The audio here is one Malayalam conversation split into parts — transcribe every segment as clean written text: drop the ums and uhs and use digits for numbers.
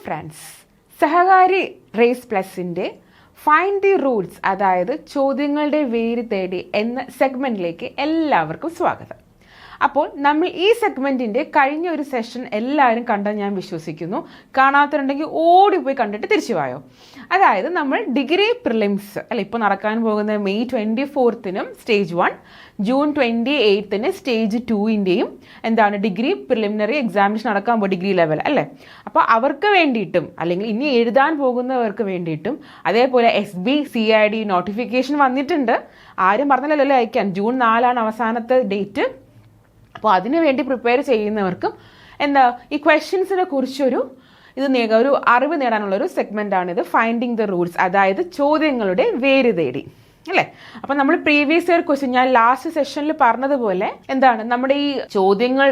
ഫ്രണ്ട്സ്, സഹകാരി റേസ് പ്ലസിൻ്റെ ഫൈൻഡ് ദി റൂട്ട്സ്, അതായത് ചോദ്യങ്ങളുടെ വേര് തേടി എന്ന സെഗ്മെൻറ്റിലേക്ക് എല്ലാവർക്കും സ്വാഗതം. അപ്പോൾ നമ്മൾ ഈ സെഗ്മെൻറ്റിൻ്റെ കഴിഞ്ഞ ഒരു സെഷൻ എല്ലാവരും കണ്ടെന്ന് ഞാൻ വിശ്വസിക്കുന്നു. കാണാത്തവരുണ്ടെങ്കിൽ ഓടിപ്പോയി കണ്ടിട്ട് തിരിച്ചു പോയോ. അതായത് നമ്മൾ ഡിഗ്രി പ്രിലിംസ് അല്ല ഇപ്പോൾ നടക്കാൻ പോകുന്ന മെയ് 24-നും സ്റ്റേജ് 1, ജൂൺ 28-ന് സ്റ്റേജ് 2-ൻ്റെയും ഡിഗ്രി പ്രിലിമിനറി എക്സാമിനേഷൻ നടക്കാൻ പോകും, ഡിഗ്രി ലെവൽ അല്ലേ. അപ്പോൾ അവർക്ക് വേണ്ടിയിട്ടും അല്ലെങ്കിൽ ഇനി എഴുതാൻ പോകുന്നവർക്ക് വേണ്ടിയിട്ടും അതേപോലെ SB CID നോട്ടിഫിക്കേഷൻ വന്നിട്ടുണ്ട്. ആരും പറഞ്ഞല്ലോ അയക്കാൻ. ജൂൺ 4 അവസാനത്തെ ഡേറ്റ്. അപ്പോൾ അതിനു വേണ്ടി പ്രിപ്പയർ ചെയ്യുന്നവർക്കും ഈ ക്വസ്റ്റ്യൻസിനെ കുറിച്ചൊരു ഒരു അറിവ് നേടാനുള്ളൊരു സെഗ്മെൻറ്റാണിത്, ഫൈൻഡിങ് ദ റൂട്ട്സ്, അതായത് ചോദ്യങ്ങളുടെ വേര് തേടി അല്ലേ. അപ്പം നമ്മൾ പ്രീവിയസ് ഇയർ ക്വസ്റ്റ്യൻ ഞാൻ ലാസ്റ്റ് സെഷനിൽ പറഞ്ഞതുപോലെ നമ്മുടെ ഈ ചോദ്യങ്ങൾ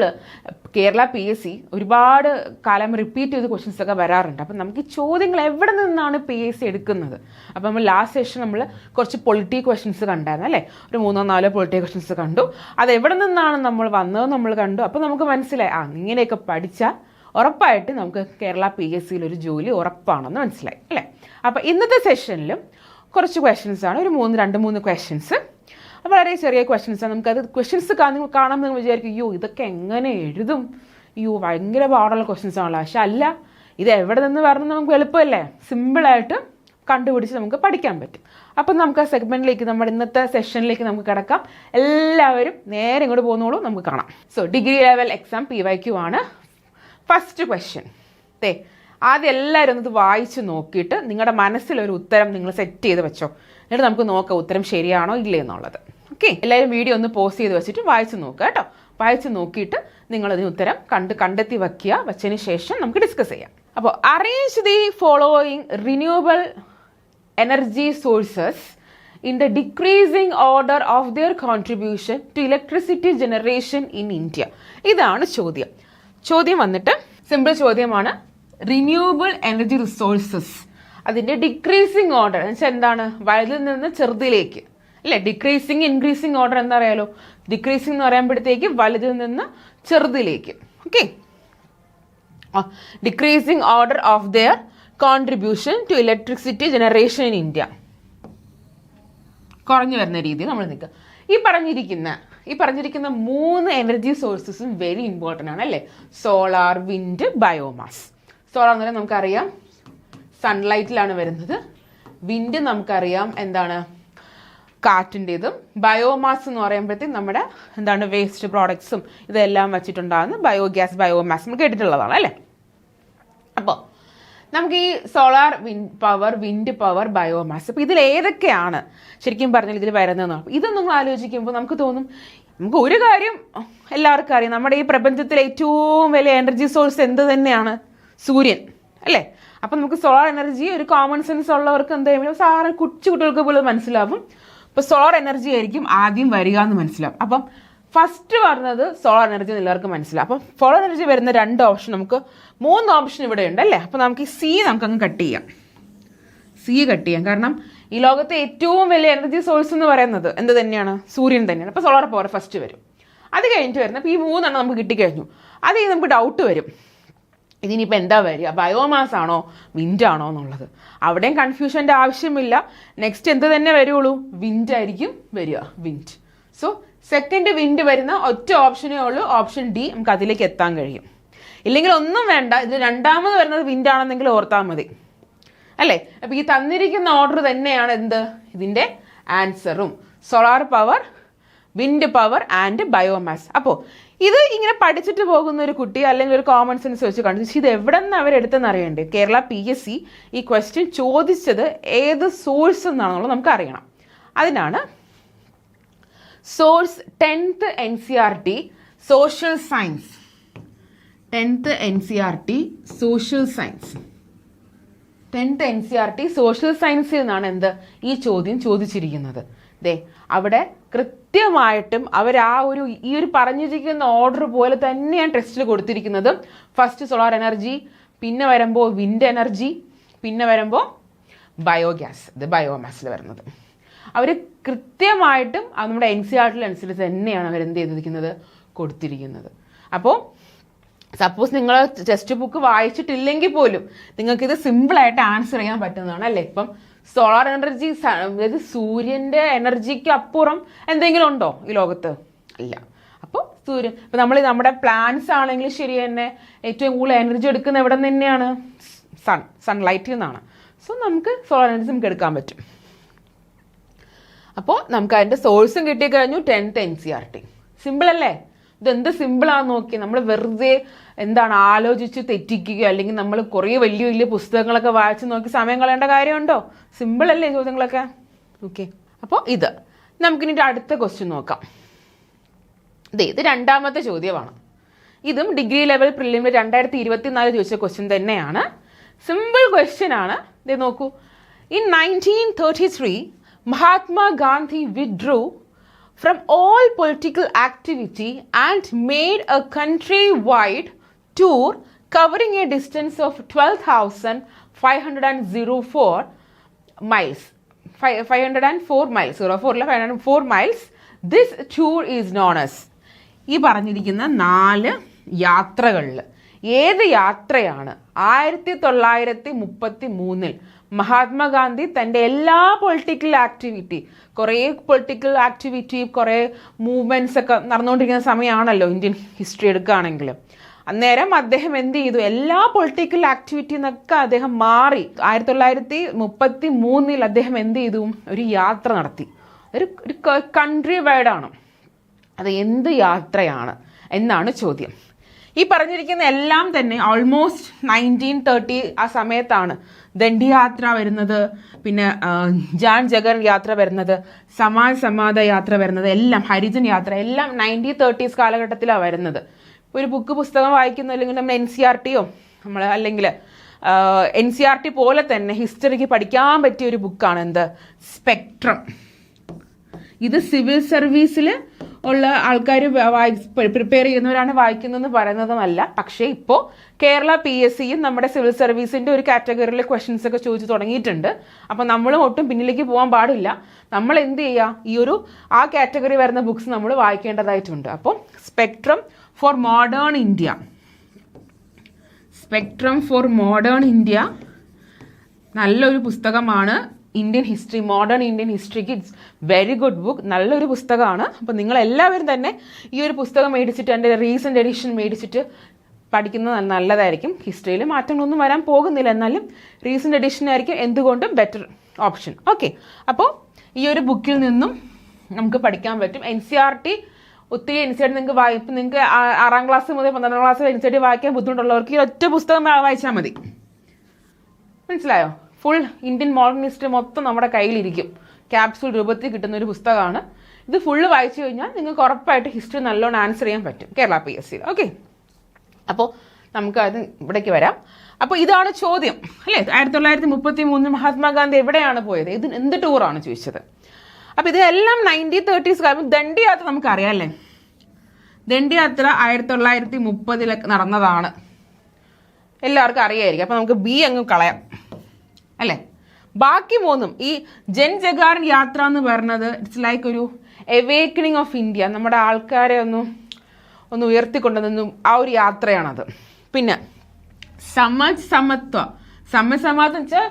കേരള PSC ഒരുപാട് കാലം റിപ്പീറ്റ് ചെയ്ത് ക്വസ്റ്റ്യൻസ് ഒക്കെ വരാറുണ്ട്. അപ്പം നമുക്ക് ഈ ചോദ്യങ്ങൾ എവിടെ നിന്നാണ് PSC എടുക്കുന്നത്. അപ്പം നമ്മൾ ലാസ്റ്റ് സെഷൻ നമ്മൾ കുറച്ച് പൊളിറ്റി ക്വസ്റ്റ്യൻസ് കണ്ടായിരുന്നു അല്ലേ, ഒരു 3-4 പൊളിറ്റി ക്വസ്റ്റ്യൻസ് കണ്ടു. അത് എവിടെ നിന്നാണ് നമ്മൾ വന്നത് നമ്മൾ കണ്ടു. അപ്പം നമുക്ക് മനസ്സിലായി ഇങ്ങനെയൊക്കെ പഠിച്ചാൽ ഉറപ്പായിട്ട് നമുക്ക് കേരള PSCയിൽ ഒരു ജോലി ഉറപ്പാണെന്ന് മനസ്സിലായി അല്ലേ. അപ്പം ഇന്നത്തെ സെഷനിലും കുറച്ച് ക്വസ്റ്റ്യൻസ് ആണ്, ഒരു 2-3 ക്വസ്റ്റ്യൻസ്, വളരെ ചെറിയ ക്വസ്റ്റ്യൻസാണ്. നമുക്കത് ക്വസ്റ്റ്യൻസ് കാണുമ്പോൾ നിങ്ങൾ വിചാരിക്കും ഇതൊക്കെ എങ്ങനെ എഴുതും, ഭയങ്കര പാടുള്ള ക്വസ്റ്റ്യൻസ് ആണല്ലോ. പക്ഷെ അല്ല, ഇത് എവിടെ നിന്ന് വരണം നമുക്ക് എളുപ്പമല്ലേ, സിമ്പിളായിട്ട് കണ്ടുപിടിച്ച് നമുക്ക് പഠിക്കാൻ പറ്റും. അപ്പം നമുക്ക് ആ സെഗ്മെൻറ്റിലേക്ക് നമ്മുടെ ഇന്നത്തെ സെഷനിലേക്ക് നമുക്ക് കിടക്കാം. എല്ലാവരും നേരെ ഇങ്ങോട്ട് പോകുന്നോളൂ, നമുക്ക് കാണാം. So degree level exam PYQ ആണ്. ഫസ്റ്റ് ക്വസ്റ്റ്യൻ ആദ്യം എല്ലാവരും ഒന്നത് വായിച്ച് നോക്കിയിട്ട് നിങ്ങളുടെ മനസ്സിലൊരു ഉത്തരം നിങ്ങൾ സെറ്റ് ചെയ്ത് വെച്ചോ. എന്നിട്ട് നമുക്ക് നോക്കാം ഉത്തരം ശരിയാണോ ഇല്ലേ എന്നുള്ളത്. ഓക്കെ, എല്ലാവരും വീഡിയോ ഒന്ന് പോസ്റ്റ് ചെയ്ത് വെച്ചിട്ട് വായിച്ച് നോക്കുക കേട്ടോ. വായിച്ച് നോക്കിയിട്ട് നിങ്ങളതിന് ഉത്തരം കണ്ടെത്തി വെച്ചതിന് ശേഷം നമുക്ക് ഡിസ്കസ് ചെയ്യാം. അപ്പോൾ arrange the following renewable energy sources in the decreasing order of their contribution to electricity generation in India. ഇതാണ് ചോദ്യം. ചോദ്യം വന്നിട്ട് സിമ്പിൾ ചോദ്യമാണ്. റിന്യൂവബിൾ എനർജി റിസോഴ്സസ് അതിൻ്റെ ഡിക്രീസിങ് ഓർഡർ എന്ന് വെച്ചാൽ വലുതിൽ നിന്ന് ചെറുതിലേക്ക് അല്ലേ. ഡിക്രീസിങ് ഇൻക്രീസിങ് ഓർഡർ എന്താ അറിയാലോ. ഡിക്രീസിങ് എന്ന് പറയുമ്പോഴത്തേക്ക് വലുതിൽ നിന്ന് ചെറുതിലേക്ക്. Okay, decreasing order of their contribution to electricity generation in India, കുറഞ്ഞു വരുന്ന രീതിയിൽ നമ്മൾ നിൽക്കുക. ഈ പറഞ്ഞിരിക്കുന്ന 3 എനർജി സോഴ്സസും വെരി ഇമ്പോർട്ടൻ്റ് ആണ് അല്ലേ. Solar, wind, biomass. സോളാർ എന്ന് പറഞ്ഞാൽ നമുക്കറിയാം സൺലൈറ്റിലാണ് വരുന്നത്. വിൻഡ് നമുക്കറിയാം കാറ്റിൻ്റെതും. ബയോമാസ് എന്ന് പറയുമ്പോഴത്തേക്കും നമ്മുടെ വേസ്റ്റ് പ്രോഡക്ട്സും ഇതെല്ലാം വെച്ചിട്ടുണ്ടാകുന്ന ബയോഗ്യാസ്, ബയോമാസ് നമ്മൾ കേട്ടിട്ടുള്ളതാണ് അല്ലേ. അപ്പോൾ നമുക്ക് ഈ സോളാർ വിൻഡ് പവർ, ബയോമാസ്, അപ്പോൾ ഇതിൽ ഏതൊക്കെയാണ് ശരിക്കും പറഞ്ഞാൽ ഇതിൽ വരുന്നതെന്നാണ്. ഇതൊന്നും ആലോചിക്കുമ്പോൾ നമുക്ക് തോന്നും, നമുക്ക് ഒരു കാര്യം എല്ലാവർക്കും അറിയാം, നമ്മുടെ ഈ പ്രപഞ്ചത്തിലെ ഏറ്റവും വലിയ എനർജി സോഴ്സ് എന്ത് തന്നെയാണ്? സൂര്യൻ അല്ലേ. അപ്പം നമുക്ക് സോളാർ എനർജി ഒരു കോമൺ സെൻസ് ഉള്ളവർക്ക് സാധാരണ കുട്ടികൾക്ക് പോലും മനസ്സിലാവും. ഇപ്പോൾ സോളാർ എനർജി ആയിരിക്കും ആദ്യം വരിക എന്ന് മനസ്സിലാവും. അപ്പം ഫസ്റ്റ് പറഞ്ഞത് സോളാർ എനർജി എല്ലാവർക്കും മനസ്സിലാവും. അപ്പം സോളാർ എനർജി വരുന്ന 2 ഓപ്ഷൻ, നമുക്ക് 3 ഓപ്ഷൻ ഇവിടെ ഉണ്ട് അല്ലേ. അപ്പം നമുക്ക് ഈ C നമുക്കങ്ങ് കട്ട് ചെയ്യാം. കാരണം ഈ ലോകത്തെ ഏറ്റവും വലിയ എനർജി സോഴ്സ് എന്ന് പറയുന്നത് എന്ത് തന്നെയാണ്? സൂര്യൻ തന്നെയാണ്. അപ്പോൾ സോളാർ പവർ ഫസ്റ്റ് വരും. അത് കഴിഞ്ഞിട്ട് വരുന്നത് അപ്പോൾ ഈ 3 നമുക്ക് കിട്ടിക്കഴിഞ്ഞു. അത് നമുക്ക് ഡൗട്ട് വരും, ഇതിനിപ്പോൾ എന്താ വരിക, ബയോമാസ് ആണോ വിൻഡാണോ എന്നുള്ളത്. അവിടെയും കൺഫ്യൂഷൻ്റെ ആവശ്യമില്ല. നെക്സ്റ്റ് എന്ത് തന്നെ വരുള്ളൂ, വിൻഡ് ആയിരിക്കും വരിക, വിൻഡ്. സോ സെക്കൻഡ് വിൻഡ് വരുന്ന ഒറ്റ ഓപ്ഷനേ ഉള്ളൂ, ഓപ്ഷൻ D. നമുക്ക് അതിലേക്ക് എത്താൻ കഴിയും. ഇല്ലെങ്കിൽ ഒന്നും വേണ്ട, ഇത് രണ്ടാമത് വരുന്നത് വിൻഡ് ആണെന്നെങ്കിൽ ഓർത്താൽ മതി അല്ലേ. അപ്പോൾ ഈ തന്നിരിക്കുന്ന ഓർഡർ തന്നെയാണ് ഇതിൻ്റെ ആൻസറും, solar power, wind power and biomass. അപ്പോൾ ഇത് ഇങ്ങനെ പഠിച്ചിട്ട് പോകുന്ന ഒരു കുട്ടി അല്ലെങ്കിൽ ഒരു കോമൺ സെൻസ് വെച്ച് കണ്ടു ഇത് എവിടെ നിന്ന് അവരെടുത്തെന്ന് അറിയണ്ടേ. കേരള PSC ഈ ക്വസ്റ്റ്യൻ ചോദിച്ചത് ഏത് സോഴ്സ് എന്നാണെന്നുള്ളത് നമുക്ക് അറിയണം. അതിനാണ് source 10th NCERT social science. 10th NCERT social science. 10th NCERT social സയൻസിൽ നിന്നാണ് ഈ ചോദ്യം ചോദിച്ചിരിക്കുന്നത്. അവിടെ കൃത്യമായിട്ടും അവർ ഈ ഒരു പറഞ്ഞിരിക്കുന്ന ഓർഡർ പോലെ തന്നെയാണ് ടെസ്റ്റിൽ കൊടുത്തിരിക്കുന്നത്. ഫസ്റ്റ് സോളാർ എനർജി, പിന്നെ വരുമ്പോൾ വിൻഡ് എനർജി, പിന്നെ വരുമ്പോൾ ബയോഗ്യാസ്, ഇത് ബയോമാസിൽ വരുന്നത്. അവർ കൃത്യമായിട്ടും നമ്മുടെ NCERT അനുസരിച്ച് തന്നെയാണ് അവർ എന്ത് ചെയ്തിരിക്കുന്നത്, കൊടുത്തിരിക്കുന്നത്. അപ്പോൾ സപ്പോസ് നിങ്ങൾ ടെക്സ്റ്റ് ബുക്ക് വായിച്ചിട്ടില്ലെങ്കിൽ പോലും നിങ്ങൾക്കിത് സിമ്പിളായിട്ട് ആൻസർ ചെയ്യാൻ പറ്റുന്നതാണ് അല്ലേ. ഇപ്പം സോളാർ എനർജി, അതായത് സൂര്യന്റെ എനർജിക്ക് അപ്പുറം എന്തെങ്കിലും ഉണ്ടോ ഈ ലോകത്ത്? ഇല്ല. അപ്പോൾ സൂര്യൻ, ഇപ്പം നമ്മൾ നമ്മുടെ പ്ലാന്റ്സ് ആണെങ്കിലും ശരി തന്നെ ഏറ്റവും കൂടുതൽ എനർജി എടുക്കുന്ന എവിടെ നിന്ന് തന്നെയാണ്? സൺലൈറ്റിൽ നിന്നാണ്. സോ നമുക്ക് സോളാർ എനർജി നമുക്ക് എടുക്കാൻ പറ്റും. അപ്പോൾ നമുക്ക് അതിൻ്റെ സോഴ്സും കിട്ടിക്കഴിഞ്ഞു. 10th NCERT. സിമ്പിൾ അല്ലേ? ഇതെന്ത് സിമ്പിളാണെന്ന് നോക്കി. നമ്മൾ വെറുതെ എന്താണ് ആലോചിച്ച് തെറ്റിക്കുക, അല്ലെങ്കിൽ നമ്മൾ കുറേ വലിയ വലിയ പുസ്തകങ്ങളൊക്കെ വായിച്ച് നോക്കി സമയം കളയേണ്ട കാര്യമുണ്ടോ? സിമ്പിൾ അല്ലേ ചോദ്യങ്ങളൊക്കെ? ഓക്കെ. അപ്പോൾ നമുക്കിനി അടുത്ത ക്വസ്റ്റ്യൻ നോക്കാം. ഇത് 2ാമത്തെ ചോദ്യമാണ്. ഇതും ഡിഗ്രി ലെവൽ പ്രിലിമിനറി 2024 ചോദിച്ച ക്വസ്റ്റ്യൻ തന്നെയാണ്. സിമ്പിൾ ക്വസ്റ്റ്യൻ ആണ്. ഇത് നോക്കൂ. In 1933 Mahatma Gandhi withdrew from all political activity and made a countrywide tour covering a distance of 12,504 miles. 504 miles. 504 miles. This tour is known as. ഈ പറഞ്ഞിരിക്കുന്ന 4 യാത്രകളിൽ ഏത് യാത്രയാണ് 1933 മഹാത്മാഗാന്ധി തൻ്റെ എല്ലാ പൊളിറ്റിക്കൽ ആക്ടിവിറ്റി, കുറേ മൂവ്മെൻറ്റ്സ് ഒക്കെ നടന്നുകൊണ്ടിരിക്കുന്ന സമയമാണല്ലോ ഇന്ത്യൻ ഹിസ്റ്ററി എടുക്കുകയാണെങ്കിൽ. അന്നേരം അദ്ദേഹം എന്ത് ചെയ്തു? എല്ലാ പൊളിറ്റിക്കൽ ആക്ടിവിറ്റിയിൽ നിന്നൊക്കെ അദ്ദേഹം മാറി 1933 അദ്ദേഹം എന്ത് ചെയ്തു? ഒരു യാത്ര നടത്തി. ഒരു കൺട്രി വൈഡാണ്. അത് എന്ത് യാത്രയാണ് എന്നാണ് ചോദ്യം. ഈ പറഞ്ഞിരിക്കുന്ന എല്ലാം തന്നെ ഓൾമോസ്റ്റ് 1930 ആ സമയത്താണ്. ദണ്ഡി യാത്ര വരുന്നത്, പിന്നെ ജാൻ ജഗൻ യാത്ര വരുന്നത്, സമാജ യാത്ര വരുന്നത്, എല്ലാം ഹരിജൻ യാത്ര എല്ലാം 1930s കാലഘട്ടത്തിലാണ് വരുന്നത്. ഒരു പുസ്തകം വായിക്കുന്ന, അല്ലെങ്കിൽ നമ്മൾ NCERTയോ നമ്മൾ അല്ലെങ്കിൽ NCERT പോലെ തന്നെ ഹിസ്റ്ററിക്ക് പഠിക്കാൻ പറ്റിയ ഒരു ബുക്കാണ് എന്ത്? സ്പെക്ട്രം. ഇത് സിവിൽ സർവീസിൽ ഉള്ള ആൾക്കാർ പ്രിപ്പയർ ചെയ്യുന്നവരാണ് വായിക്കുന്നതെന്ന് പറയുന്നതുമല്ല. പക്ഷേ ഇപ്പോൾ കേരള PSCയും നമ്മുടെ സിവിൽ സർവീസിൻ്റെ ഒരു കാറ്റഗറിയിലെ ക്വസ്റ്റ്യൻസ് ഒക്കെ ചോദിച്ചു തുടങ്ങിയിട്ടുണ്ട്. അപ്പം നമ്മളും ഒട്ടും പിന്നിലേക്ക് പോകാൻ പാടില്ല. നമ്മൾ എന്ത് ചെയ്യുക? ആ കാറ്റഗറി വരുന്ന ബുക്സ് നമ്മൾ വായിക്കേണ്ടതായിട്ടുണ്ട്. അപ്പോൾ സ്പെക്ട്രം ഫോർ മോഡേൺ ഇന്ത്യ നല്ലൊരു പുസ്തകമാണ്. മോഡേൺ ഇന്ത്യൻ ഹിസ്റ്ററിക്ക് ഇറ്റ്സ് വെരി ഗുഡ് ബുക്ക്. നല്ലൊരു പുസ്തകമാണ്. അപ്പോൾ നിങ്ങളെല്ലാവരും തന്നെ ഈ ഒരു പുസ്തകം മേടിച്ചിട്ട്, എൻ്റെ റീസെൻ്റ് എഡിഷൻ മേടിച്ചിട്ട് പഠിക്കുന്നത് നല്ലതായിരിക്കും. ഹിസ്റ്ററിയിൽ മാറ്റങ്ങളൊന്നും വരാൻ പോകുന്നില്ല, എന്നാലും റീസെൻ്റ് എഡിഷൻ ആയിരിക്കും എന്തുകൊണ്ടും ബെറ്റർ ഓപ്ഷൻ. ഓക്കെ. അപ്പോൾ ഈ ഒരു ബുക്കിൽ നിന്നും നമുക്ക് പഠിക്കാൻ പറ്റും. NCERT ഒത്തിരി NCERT നിങ്ങൾക്ക് 6ാം ക്ലാസ് മുതൽ 12ാം ക്ലാസ് വരെ NCERT വായിക്കാൻ ബുദ്ധിമുട്ടുള്ളവർക്ക് ഈ ഒറ്റ പുസ്തകം വായിച്ചാൽ മതി. മനസ്സിലായോ? ഫുൾ ഇന്ത്യൻ മോഡേൺ ഹിസ്റ്ററി മൊത്തം നമ്മുടെ കയ്യിലിരിക്കും. ക്യാപ്സൂൾ രൂപത്തിൽ കിട്ടുന്ന ഒരു പുസ്തകമാണ്. ഇത് ഫുള്ള് വായിച്ചു കഴിഞ്ഞാൽ നിങ്ങൾക്ക് ഉറപ്പായിട്ട് ഹിസ്റ്ററി നല്ലോണം ആൻസർ ചെയ്യാൻ പറ്റും കേരള PSCയിൽ. ഓക്കെ. അപ്പോൾ നമുക്ക് അത് ഇവിടേക്ക് വരാം. അപ്പോൾ ഇതാണ് ചോദ്യം അല്ലേ? 1933 മഹാത്മാഗാന്ധി എവിടെയാണ് പോയത്? ഇത് എന്ത് ടൂറാണ് ചോദിച്ചത്? അപ്പോൾ ഇതെല്ലാം 1930s കാലം. ദണ്ഡി യാത്ര നമുക്കറിയാം അല്ലേ? ദണ്ഡി യാത്ര 1930 നടന്നതാണ്. എല്ലാവർക്കും അറിയായിരിക്കും. അപ്പോൾ നമുക്ക് B അങ്ങ് കളയാം അല്ലേ? ബാക്കി 3 ഈ ജൻ ജഗാരൻ യാത്ര എന്ന് പറയുന്നത് ഇറ്റ്സ് ലൈക്ക് ഒരു എവേക്കണിങ് ഓഫ് ഇന്ത്യ. നമ്മുടെ ആൾക്കാരെ ഒന്ന് ഉയർത്തിക്കൊണ്ടുവന്നും ആ ഒരു യാത്രയാണത്. പിന്നെ സമത്വം വെച്ചാൽ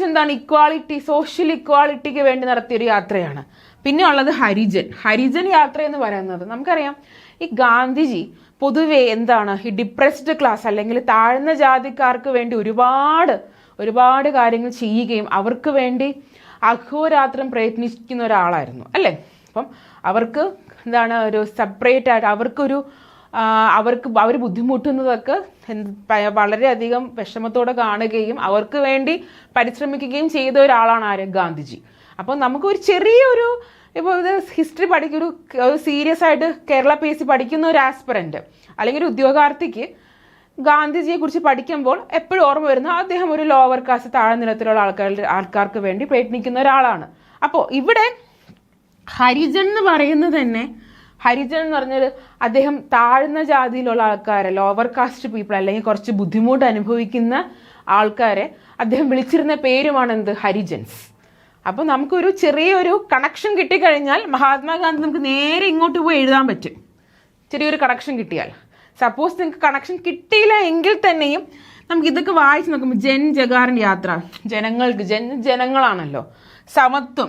എന്താണ്? ഇക്വാളിറ്റി, സോഷ്യൽ ഇക്വാളിറ്റിക്ക് വേണ്ടി നടത്തിയൊരു യാത്രയാണ്. പിന്നെ ഉള്ളത് ഹരിജൻ യാത്ര എന്ന് പറയുന്നത് നമുക്കറിയാം. ഈ ഗാന്ധിജി പൊതുവെ എന്താണ് ഈ ഡിപ്രസ്ഡ് ക്ലാസ് അല്ലെങ്കിൽ താഴ്ന്ന ജാതിക്കാർക്ക് വേണ്ടി ഒരുപാട് കാര്യങ്ങൾ ചെയ്യുകയും അവർക്ക് വേണ്ടി അഹോരാത്രം പ്രയത്നിക്കുന്ന ഒരാളായിരുന്നു അല്ലേ? അപ്പം അവർക്ക് എന്താണ് ഒരു സെപ്പറേറ്റ് ആയിട്ട് അവർ ബുദ്ധിമുട്ടുന്നതൊക്കെ വളരെയധികം വിഷമത്തോടെ കാണുകയും അവർക്ക് വേണ്ടി പരിശ്രമിക്കുകയും ചെയ്ത ഒരാളാണ് ആര്? ഗാന്ധിജി. അപ്പം നമുക്ക് ഒരു ചെറിയൊരു ഇപ്പോൾ ഇത് ഹിസ്റ്ററി ഒരു സീരിയസ് ആയിട്ട് കേരള PSC പഠിക്കുന്ന ഒരു ആസ്പിറൻറ്റ് അല്ലെങ്കിൽ ഒരു ഉദ്യോഗാർത്ഥിക്ക് ഗാന്ധിജിയെ കുറിച്ച് പഠിക്കുമ്പോൾ എപ്പോഴും ഓർമ്മ വരുന്ന അദ്ദേഹം ഒരു ലോവർ കാസ്റ്റ് താഴ്ന്നിടത്തിലുള്ള ആൾക്കാർക്ക് വേണ്ടി പ്രയത്നിക്കുന്ന ഒരാളാണ്. അപ്പോൾ ഇവിടെ ഹരിജൻ എന്ന് പറയുന്നത് തന്നെ, ഹരിജൻ എന്ന് പറഞ്ഞാൽ അദ്ദേഹം താഴ്ന്ന ജാതിയിലുള്ള ആൾക്കാരെ, ലോവർ കാസ്റ്റ് പീപ്പിൾ അല്ലെങ്കിൽ കുറച്ച് ബുദ്ധിമുട്ട് അനുഭവിക്കുന്ന ആൾക്കാരെ അദ്ദേഹം വിളിച്ചിരുന്ന പേരുമാണ് എന്ത്? ഹരിജൻസ്. അപ്പോൾ നമുക്കൊരു ചെറിയൊരു കണക്ഷൻ കിട്ടിക്കഴിഞ്ഞാൽ മഹാത്മാഗാന്ധി നമുക്ക് നേരെ ഇങ്ങോട്ട് പോയി എഴുതാൻ പറ്റും. ചെറിയൊരു കണക്ഷൻ കിട്ടിയാൽ സപ്പോസ് നിങ്ങൾക്ക് കണക്ഷൻ കിട്ടിയില്ല എങ്കിൽ തന്നെയും നമുക്ക് ഇതൊക്കെ വായിച്ച് നോക്കുമ്പോൾ ജഗാറിൻ്റെ യാത്ര, ജനങ്ങൾക്ക് ജനങ്ങളാണല്ലോ,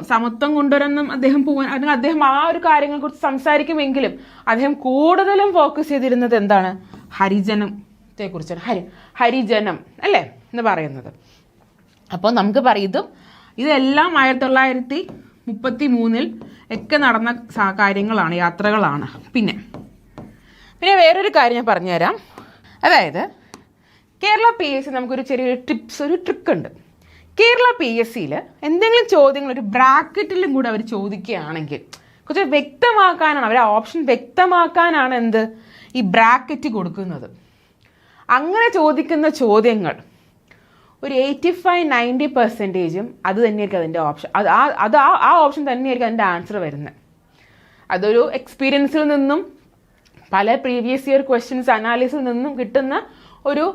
സമത്വം കൊണ്ടുവരണം അദ്ദേഹം പോകാൻ, അല്ലെങ്കിൽ അദ്ദേഹം ആ ഒരു കാര്യങ്ങളെക്കുറിച്ച് സംസാരിക്കുമെങ്കിലും അദ്ദേഹം കൂടുതലും ഫോക്കസ് ചെയ്തിരുന്നത് എന്താണ്, ഹരിജനത്തെ കുറിച്ചാണ്. ഹരിജനം അല്ലേ എന്ന് പറയുന്നത്. അപ്പോൾ നമുക്ക് പറയും ഇതെല്ലാം 1933 ഒക്കെ നടന്ന കാര്യങ്ങളാണ്, യാത്രകളാണ്. പിന്നെ വേറൊരു കാര്യം ഞാൻ പറഞ്ഞുതരാം. അതായത് കേരള PSC നമുക്കൊരു ചെറിയൊരു ട്രിക്ക് ഉണ്ട്. കേരള PSCയിൽ എന്തെങ്കിലും ചോദ്യങ്ങൾ ഒരു ബ്രാക്കറ്റിലും കൂടെ അവർ ചോദിക്കുകയാണെങ്കിൽ കുറച്ച് വ്യക്തമാക്കാനാണ്, അവർ ഓപ്ഷൻ വ്യക്തമാക്കാനാണ് ഈ ബ്രാക്കറ്റ് കൊടുക്കുന്നത്. അങ്ങനെ ചോദിക്കുന്ന ചോദ്യങ്ങൾ ഒരു 85-90% അത് തന്നെയായിരിക്കും അതിൻ്റെ ഓപ്ഷൻ. ആ ഓപ്ഷൻ തന്നെയായിരിക്കും അതിൻ്റെ ആൻസർ വരുന്നത്. അതൊരു എക്സ്പീരിയൻസിൽ നിന്നും പല പ്രീവിയസ് ഇയർ ക്വസ്റ്റ്യൻസ് അനാലിസിൽ നിന്നും കിട്ടുന്ന ഒരു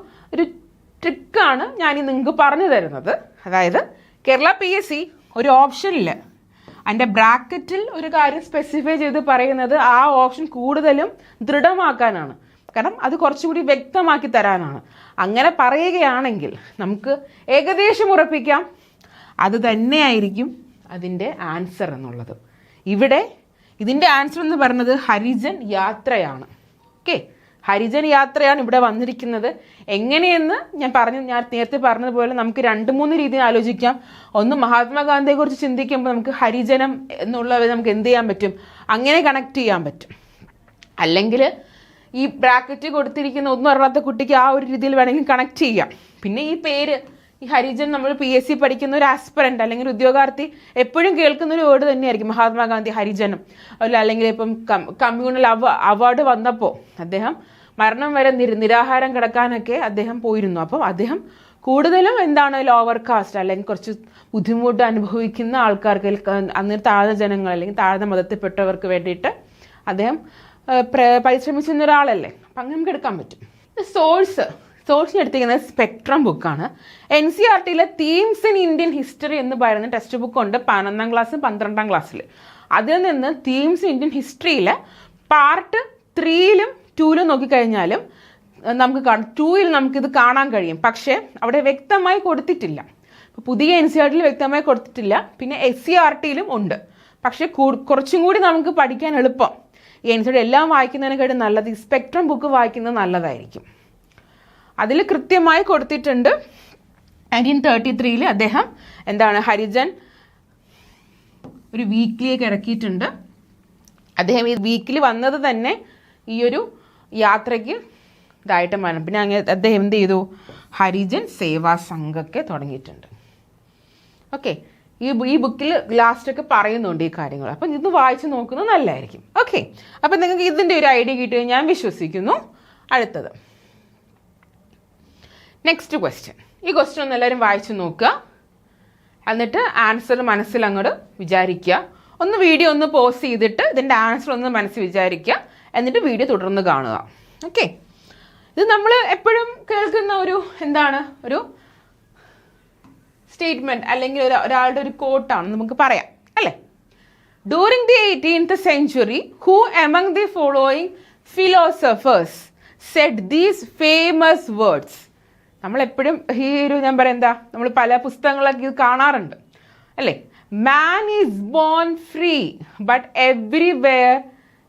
ട്രിക്കാണ് ഞാൻ നിങ്ങൾക്ക് പറഞ്ഞു തരുന്നത്. അതായത് കേരള PSC ഒരു ഓപ്ഷനിൽ അതിൻ്റെ ബ്രാക്കറ്റിൽ ഒരു കാര്യം സ്പെസിഫൈ ചെയ്ത് പറയുന്നത് ആ ഓപ്ഷൻ കൂടുതലും ദൃഢമാക്കാനാണ്. കാരണം അത് കുറച്ചുകൂടി വ്യക്തമാക്കി തരാനാണ്. അങ്ങനെ പറയുകയാണെങ്കിൽ നമുക്ക് ഏകദേശം ഉറപ്പിക്കാം അത് തന്നെയായിരിക്കും അതിൻ്റെ ആൻസർ എന്നുള്ളത്. ഇവിടെ ഇതിൻ്റെ ആൻസർ എന്ന് പറയുന്നത് ഹരിജൻ യാത്രയാണ്. ഓക്കെ, ഹരിജൻ യാത്രയാണ് ഇവിടെ വന്നിരിക്കുന്നത്. എങ്ങനെയെന്ന് ഞാൻ നേരത്തെ പറഞ്ഞതുപോലെ നമുക്ക് 2-3 രീതിയിൽ ആലോചിക്കാം. ഒന്ന്, മഹാത്മാഗാന്ധിയെക്കുറിച്ച് ചിന്തിക്കുമ്പോൾ നമുക്ക് ഹരിജനം എന്നുള്ളത് നമുക്ക് എന്ത് ചെയ്യാൻ പറ്റും, അങ്ങനെ കണക്ട് ചെയ്യാൻ പറ്റും. അല്ലെങ്കിൽ ഈ ബ്രാക്കറ്റ് കൊടുത്തിരിക്കുന്ന ഒന്നും അറിയാത്ത കുട്ടിക്ക് ആ ഒരു രീതിയിൽ വേണമെങ്കിൽ കണക്ട് ചെയ്യാം. പിന്നെ ഈ പേര്, ഈ ഹരിജൻ, നമ്മൾ PSC പഠിക്കുന്ന ഒരു ആസ്പിറന്റ് അല്ലെങ്കിൽ ഉദ്യോഗാർത്ഥി എപ്പോഴും കേൾക്കുന്ന ഒരു വേർഡ് തന്നെയായിരിക്കും മഹാത്മാഗാന്ധി, ഹരിജനം. അല്ലെങ്കിൽ ഇപ്പം കമ്മ്യൂണൽ അവാർഡ് വന്നപ്പോൾ അദ്ദേഹം മരണം വരെ നിരാഹാരം കിടക്കാനൊക്കെ അദ്ദേഹം പോയിരുന്നു. അപ്പം അദ്ദേഹം കൂടുതലും ലോവർ കാസ്റ്റ് അല്ലെങ്കിൽ കുറച്ച് ബുദ്ധിമുട്ട് അനുഭവിക്കുന്ന ആൾക്കാർക്ക്, അന്ന് താഴ്ന്ന ജനങ്ങൾ അല്ലെങ്കിൽ താഴ്ന്ന മതത്തിൽപ്പെട്ടവർക്ക് വേണ്ടിയിട്ട് അദ്ദേഹം പരിശ്രമിച്ചിരുന്ന ഒരാളല്ലേ. അപ്പം അങ്ങനെ നമുക്ക് എടുക്കാൻ പറ്റും. സോഴ്സിന് എടുത്തിരിക്കുന്നത് സ്പെക്ട്രം ബുക്കാണ്. NCERTയിലെ തീംസ് ഇൻ ഇന്ത്യൻ ഹിസ്റ്ററി എന്ന് പറയുന്ന ടെക്സ്റ്റ് ബുക്ക് ഉണ്ട് 11ാം ക്ലാസ് 12ാം ക്ലാസ്സിൽ. അതിൽ നിന്ന് തീംസ് ഇന്ത്യൻ ഹിസ്റ്ററിയിൽ പാർട്ട് 3ലും 2ലും നോക്കിക്കഴിഞ്ഞാലും നമുക്ക് 2ൽ നമുക്കിത് കാണാൻ കഴിയും. പക്ഷേ അവിടെ വ്യക്തമായി കൊടുത്തിട്ടില്ല. പുതിയ NCERTയിൽ വ്യക്തമായി കൊടുത്തിട്ടില്ല. പിന്നെ SCERTയിലും ഉണ്ട്. പക്ഷേ കുറച്ചും കൂടി നമുക്ക് പഠിക്കാൻ എളുപ്പം ഈ NCERT എല്ലാം വായിക്കുന്നതിനെക്കാട്ടും നല്ലത് ഈ സ്പെക്ട്രം ബുക്ക് വായിക്കുന്നത് നല്ലതായിരിക്കും. അതിൽ കൃത്യമായി കൊടുത്തിട്ടുണ്ട് 1933 അദ്ദേഹം ഹരിജൻ ഒരു വീക്കിലിയൊക്കെ ഇറക്കിയിട്ടുണ്ട്. അദ്ദേഹം ഈ വീക്കിൽ വന്നത് തന്നെ ഈ ഒരു യാത്രയ്ക്ക് ഇതായിട്ട് മാറും. പിന്നെ അദ്ദേഹം എന്ത് ചെയ്തു, ഹരിജൻ സേവാ സംഘമൊക്കെ തുടങ്ങിയിട്ടുണ്ട്. ഓക്കെ, ഈ ബുക്കിൽ ലാസ്റ്റൊക്കെ പറയുന്നുണ്ട് ഈ കാര്യങ്ങൾ. അപ്പം ഇത് വായിച്ച് നോക്കുന്നത് നല്ലതായിരിക്കും. ഓക്കെ, അപ്പം നിങ്ങൾക്ക് ഇതിൻ്റെ ഒരു ഐഡിയ കിട്ടുമെന്ന് ഞാൻ വിശ്വസിക്കുന്നു. അടുത്തത് നെക്സ്റ്റ് ക്വസ്റ്റ്യൻ. ഈ ക്വസ്റ്റ്യൻ ഒന്ന് എല്ലാവരും വായിച്ചു നോക്കുക. എന്നിട്ട് ആൻസർ മനസ്സിൽ അങ്ങോട്ട് വിചാരിക്കുക. വീഡിയോ ഒന്ന് പോസ് ചെയ്തിട്ട് ഇതിൻ്റെ ആൻസർ ഒന്ന് മനസ്സിൽ വിചാരിക്കുക. എന്നിട്ട് വീഡിയോ തുടർന്ന് കാണുക. ഓക്കെ, ഇത് നമ്മൾ എപ്പോഴും കേൾക്കുന്ന ഒരു സ്റ്റേറ്റ്മെൻറ്റ് അല്ലെങ്കിൽ ഒരാളുടെ ഒരു കോട്ടാണ് നമുക്ക് പറയാം അല്ലേ. During the 18th century, who among the following philosophers said these famous words? നമ്മളെപ്പോഴും ഈ ഞാൻ പറയാം നമ്മൾ പല പുസ്തകങ്ങളൊക്കെ ഇത് കാണാറുണ്ട് അല്ലേ. Man is born free but everywhere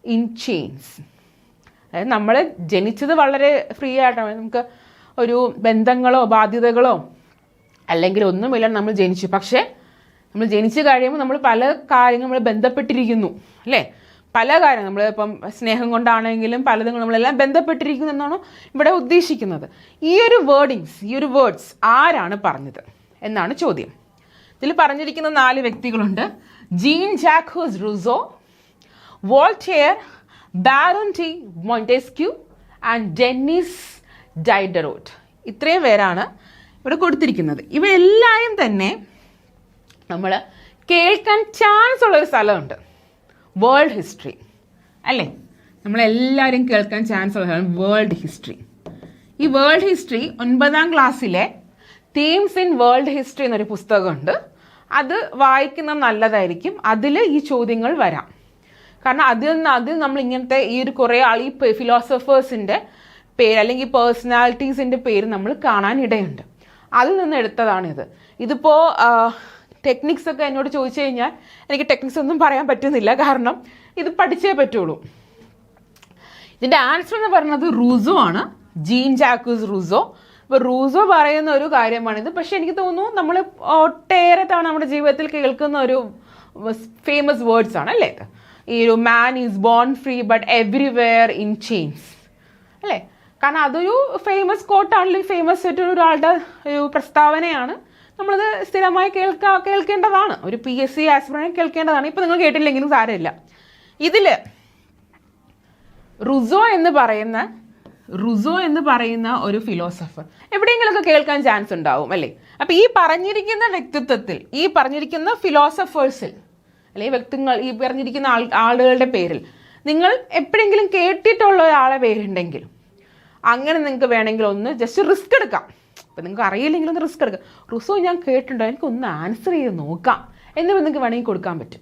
in chains. അതായത് നമ്മൾ ജനിച്ചത് വളരെ ഫ്രീ ആയിട്ടാണ്. നമുക്ക് ഒരു ബന്ധങ്ങളോ ബാധ്യതകളോ അല്ലെങ്കിൽ ഒന്നുമില്ല, നമ്മൾ ജനിച്ചു. പക്ഷേ നമ്മൾ ജനിച്ചു കഴിയുമ്പോൾ നമ്മൾ പല കാര്യങ്ങൾ നമ്മൾ ബന്ധപ്പെട്ടിരിക്കുന്നു അല്ലേ. പല കാര്യം നമ്മളിപ്പം സ്നേഹം കൊണ്ടാണെങ്കിലും പലതും നമ്മളെല്ലാം ബന്ധപ്പെട്ടിരിക്കുന്നു എന്നാണ് ഇവിടെ ഉദ്ദേശിക്കുന്നത്. ഈ ഒരു വേർഡ്സ് ആരാണ് പറഞ്ഞത് എന്നാണ് ചോദ്യം. ഇതിൽ പറഞ്ഞിരിക്കുന്ന 4 വ്യക്തികളുണ്ട്. Jean Jacques Rousseau, Voltaire, Baron de Montesquieu and Denis Diderot. ഇത്രയും പേരാണ് ഇവിടെ കൊടുത്തിരിക്കുന്നത്. ഇവരെല്ലാവരും തന്നെ നമ്മൾ കേൾക്കാൻ ചാൻസ് ഉള്ളൊരു സ്ഥലമുണ്ട്, വേൾഡ് ഹിസ്റ്ററി അല്ലേ. നമ്മളെല്ലാവരും കേൾക്കാൻ ചാൻസ് ഉള്ള സ്ഥലം വേൾഡ് ഹിസ്റ്ററി. ഈ വേൾഡ് ഹിസ്റ്ററി 9ാം ക്ലാസ്സിലെ തീംസ് ഇൻ വേൾഡ് ഹിസ്റ്ററി എന്നൊരു പുസ്തകമുണ്ട്. അത് വായിക്കുന്നത് നല്ലതായിരിക്കും. അതിൽ ഈ ചോദ്യങ്ങൾ വരാം. കാരണം അതിൽ നമ്മൾ ഇങ്ങനത്തെ ഈ ഒരു കുറേ ഈ ഫിലോസഫേഴ്സിൻ്റെ പേര് അല്ലെങ്കിൽ പേഴ്സണാലിറ്റീസിൻ്റെ പേര് നമ്മൾ കാണാനിടയുണ്ട്. അതിൽ നിന്ന് എടുത്തതാണിത്. ഇതിപ്പോൾ ടെക്നിക്സ് ഒക്കെ എന്നോട് ചോദിച്ചു കഴിഞ്ഞാൽ എനിക്ക് ടെക്നിക്സ് ഒന്നും പറയാൻ പറ്റുന്നില്ല, കാരണം ഇത് പഠിച്ചേ പറ്റുള്ളൂ. ഇതിൻ്റെ ആൻസർ എന്ന് പറയുന്നത് റൂസോ ആണ്, ജീൻ ജാക്വസ് റൂസോ. ഇപ്പോൾ റൂസോ പറയുന്ന ഒരു കാര്യമാണിത്. പക്ഷെ എനിക്ക് തോന്നുന്നു നമ്മൾ ഒട്ടേറെ തവണ നമ്മുടെ ജീവിതത്തിൽ കേൾക്കുന്ന ഒരു ഫേമസ് വേർഡ്സ് ആണ് അല്ലേ? ഈ ഒരു man is bone free but everywhere in chains അല്ലേ? കാരണം അതൊരു ഫേമസ് കോട്ടാണല്ലോ, ഫേമസ് ആയിട്ട് ഒരാളുടെ ഒരു പ്രസ്താവനയാണ്. നമ്മളത് സ്ഥിരമായി കേൾക്കേണ്ടതാണ്. ഒരു PSC ആസ്പിറന്റ് കേൾക്കേണ്ടതാണ്. ഇപ്പം നിങ്ങൾ കേട്ടില്ലെങ്കിലും സാരമില്ല. ഇതിൽ റൂസോ എന്ന് പറയുന്ന ഒരു ഫിലോസഫർ എവിടെയെങ്കിലുമൊക്കെ കേൾക്കാൻ ചാൻസ് ഉണ്ടാവും അല്ലേ? അപ്പം ഈ പറഞ്ഞിരിക്കുന്ന വ്യക്തിത്വത്തിൽ, ഈ പറഞ്ഞിരിക്കുന്ന ഫിലോസഫേഴ്സിൽ അല്ലെ വ്യക്തികൾ, ഈ പറഞ്ഞിരിക്കുന്ന ആളുകളുടെ പേരിൽ നിങ്ങൾ എപ്പോഴെങ്കിലും കേട്ടിട്ടുള്ള ഒരാളെ പേരുണ്ടെങ്കിലും അങ്ങനെ നിങ്ങൾക്ക് വേണമെങ്കിൽ ഒന്ന് ജസ്റ്റ് റിസ്ക് എടുക്കാം. അപ്പം നിങ്ങൾക്ക് അറിയില്ലെങ്കിൽ ഒന്ന് റിസ്ക് എടുക്കാം. റൂസോ ഞാൻ കേട്ടിട്ടുണ്ടോ, എനിക്കൊന്ന് ആൻസർ ചെയ്ത് നോക്കാം എന്ന് നിങ്ങൾക്ക് വേണമെങ്കിൽ കൊടുക്കാൻ പറ്റും.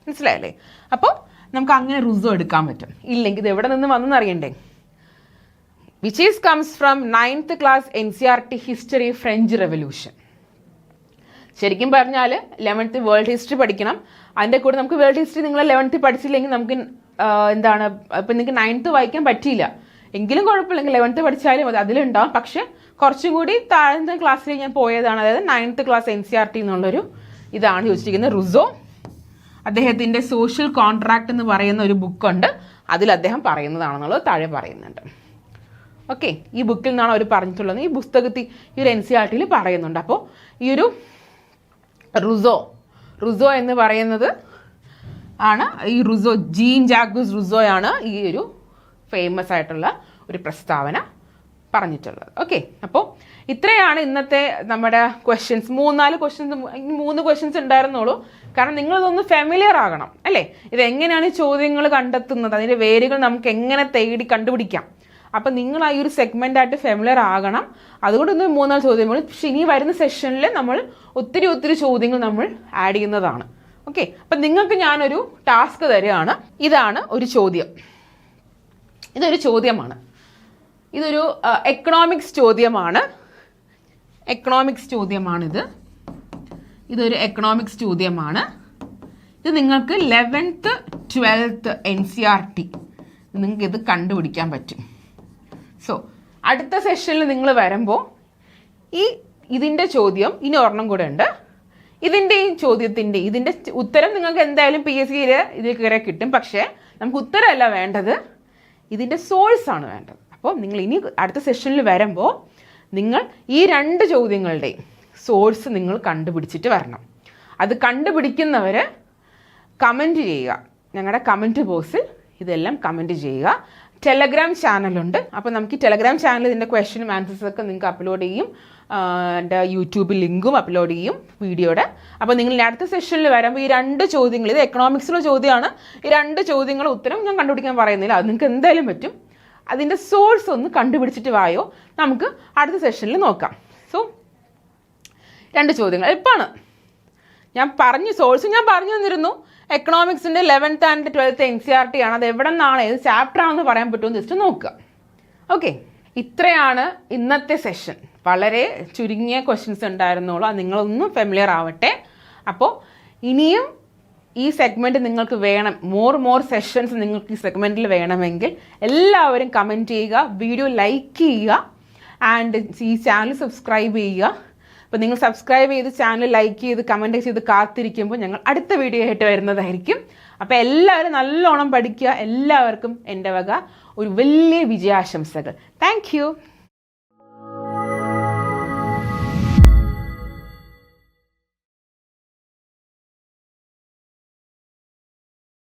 മനസ്സിലായല്ലേ? അപ്പോൾ നമുക്ക് അങ്ങനെ റൂസോ എടുക്കാൻ പറ്റും. ഇല്ലെങ്കിൽ ഇത് എവിടെ നിന്ന് വന്നെന്ന് അറിയണ്ടേ? Which is comes from 9th class NCERT history French revolution. ശരിക്കും പറഞ്ഞാൽ 11th വേൾഡ് ഹിസ്റ്ററി പഠിക്കണം. അതിൻ്റെ കൂടെ നമുക്ക് വേൾഡ് ഹിസ്റ്ററി നിങ്ങൾ 11th പഠിച്ചില്ലെങ്കിൽ നമുക്ക് എന്താണ് ഇപ്പം നിങ്ങൾക്ക് 9th വായിക്കാൻ പറ്റിയില്ല എങ്കിലും കുഴപ്പമില്ലെങ്കിൽ 11th പഠിച്ചാലും അത് അതിലുണ്ടാവും. പക്ഷെ കുറച്ചും കൂടി താഴ്ന്ന ക്ലാസ്സിൽ ഞാൻ പോയതാണ്. അതായത് 9th class NCERT എന്നുള്ളൊരു ഇതാണ് ചോദിച്ചിരിക്കുന്നത്. റൂസോ അദ്ദേഹത്തിൻ്റെ സോഷ്യൽ കോൺട്രാക്ട് എന്ന് പറയുന്ന ഒരു ബുക്കുണ്ട്, അതിൽ അദ്ദേഹം പറയുന്നതാണെന്നുള്ളത് താഴെ പറയുന്നുണ്ട്. ഓക്കെ, ഈ ബുക്കിൽ നിന്നാണ് അവർ പറഞ്ഞിട്ടുള്ളത്. ഈ പുസ്തകത്തിൽ ഈ ഒരു NCERT പറയുന്നുണ്ട്. അപ്പോൾ ഈ ഒരു റൂസോ എന്ന് പറയുന്നത് ആണ് ഈ റൂസോ, ജീൻ ജാക്വസ് റൂസോയാണ് ഈ ഒരു ഫേമസ് ആയിട്ടുള്ള ഒരു പ്രസ്താവന പറഞ്ഞിട്ടുള്ളത്. ഓക്കെ, അപ്പോൾ ഇത്രയാണ് ഇന്നത്തെ നമ്മുടെ ക്വസ്റ്റ്യൻസ്. 3 ക്വസ്റ്റ്യൻസ് ഉണ്ടായിരുന്നുള്ളൂ. കാരണം നിങ്ങളിതൊന്ന് ഫെമിലിയർ ആകണം അല്ലേ? ഇതെങ്ങനെയാണ് ചോദ്യങ്ങൾ കണ്ടെത്തുന്നത്, അതിൻ്റെ വേരുകൾ നമുക്ക് എങ്ങനെ തേടി കണ്ടുപിടിക്കാം. അപ്പം നിങ്ങൾ ആ ഒരു സെഗ്മെൻ്റായിട്ട് ഫെമിലിയർ ആകണം. അതുകൊണ്ടൊന്ന് 3-4 ചോദ്യങ്ങൾ. പക്ഷേ ഇനി വരുന്ന സെഷനിൽ നമ്മൾ ഒത്തിരി ചോദ്യങ്ങൾ നമ്മൾ ആഡ് ചെയ്യുന്നതാണ്. ഓക്കെ, അപ്പം നിങ്ങൾക്ക് ഞാനൊരു ടാസ്ക് തരികയാണ്. ഇതാണ് ഒരു ചോദ്യം. ഇതൊരു ചോദ്യമാണ്. ഇതൊരു എക്കണോമിക്സ് ചോദ്യമാണിത്. ഇതൊരു എക്കണോമിക്സ് ചോദ്യമാണ്. ഇത് നിങ്ങൾക്ക് 11th 12th NCERT നിങ്ങൾക്ക് ഇത് കണ്ടുപിടിക്കാൻ പറ്റും. സോ അടുത്ത സെഷനിൽ നിങ്ങൾ വരുമ്പോൾ ഇതിൻ്റെ ചോദ്യം ഇനി ഒരെണ്ണം കൂടെ ഉണ്ട്. ഇതിൻ്റെ ഉത്തരം നിങ്ങൾക്ക് എന്തായാലും PSCയിൽ ഇതിൽ കയറി കിട്ടും. പക്ഷേ നമുക്ക് ഉത്തരമല്ല വേണ്ടത്, ഇതിൻ്റെ സോഴ്സാണ് വേണ്ടത്. അപ്പോൾ നിങ്ങൾ ഇനി അടുത്ത സെഷനിൽ വരുമ്പോൾ നിങ്ങൾ ഈ 2 ചോദ്യങ്ങളുടെയും സോഴ്സ് നിങ്ങൾ കണ്ടുപിടിച്ചിട്ട് വരണം. അത് കണ്ടുപിടിക്കുന്നവർ കമൻറ്റ് ചെയ്യുക. ഞങ്ങളുടെ കമൻറ്റ് ബോക്സിൽ ഇതെല്ലാം കമൻറ്റ് ചെയ്യുക. ടെലഗ്രാം ചാനലുണ്ട്. അപ്പോൾ നമുക്ക് ടെലഗ്രാം ചാനൽ ഇതിൻ്റെ ക്വസ്റ്റ്യനും ആൻസേഴ്സൊക്കെ നിങ്ങൾക്ക് അപ്ലോഡ് ചെയ്യും. എൻ്റെ യൂട്യൂബ് ലിങ്കും അപ്ലോഡ് ചെയ്യും വീഡിയോയുടെ. അപ്പോൾ നിങ്ങൾ അടുത്ത സെഷനിൽ വരുമ്പോൾ ഈ 2 ചോദ്യങ്ങൾ, ഇത് എക്കണോമിക്സിലുള്ള ചോദ്യമാണ്, ഈ 2 ചോദ്യങ്ങൾ ഉത്തരം ഞാൻ കണ്ടുപിടിക്കാൻ പറയുന്നില്ല, അത് നിങ്ങൾക്ക് എന്തായാലും പറ്റും. അതിൻ്റെ സോഴ്സ് ഒന്ന് കണ്ടുപിടിച്ചിട്ട് വായോ, നമുക്ക് അടുത്ത സെഷനിൽ നോക്കാം. സോ 2 ചോദ്യങ്ങൾ എളുപ്പമാണ്. സോഴ്സ് ഞാൻ പറഞ്ഞു തന്നിരുന്നു. എക്കണോമിക്സിൻ്റെ 11th and 12th NCERT ആണ്. അത് എവിടെ നിന്നാണ്, ഏത് ചാപ്റ്റർ ആണെന്ന് പറയാൻ പറ്റുമെന്ന് ജസ്റ്റ് നോക്കുക. ഓക്കെ, ഇത്രയാണ് ഇന്നത്തെ സെഷൻ. വളരെ ചുരുങ്ങിയ ക്വസ്റ്റ്യൻസ് ഉണ്ടായിരുന്നുള്ളൂ. അത് നിങ്ങളൊന്നും ഫെമിലിയർ ആവട്ടെ. അപ്പോൾ ഇനിയും ഈ സെഗ്മെൻറ്റ് നിങ്ങൾക്ക് വേണം, മോർ സെഷൻസ് നിങ്ങൾക്ക് ഈ സെഗ്മെൻറ്റിൽ വേണമെങ്കിൽ എല്ലാവരും കമൻറ്റ് ചെയ്യുക, വീഡിയോ ലൈക്ക് ചെയ്യുക, ആൻഡ് ഈ ചാനൽ സബ്സ്ക്രൈബ് ചെയ്യുക. അപ്പോൾ നിങ്ങൾ സബ്സ്ക്രൈബ് ചെയ്ത് ചാനൽ ലൈക്ക് ചെയ്ത് കമൻറ്റ് ചെയ്ത് കാത്തിരിക്കുമ്പോൾ ഞങ്ങൾ അടുത്ത വീഡിയോ ആയിട്ട് വരുന്നതായിരിക്കും. അപ്പോൾ എല്ലാവരും നല്ലോണം പഠിക്കുക. എല്ലാവർക്കും എൻ്റെ വക ഒരു വലിയ വിജയാശംസകൾ. Thank you.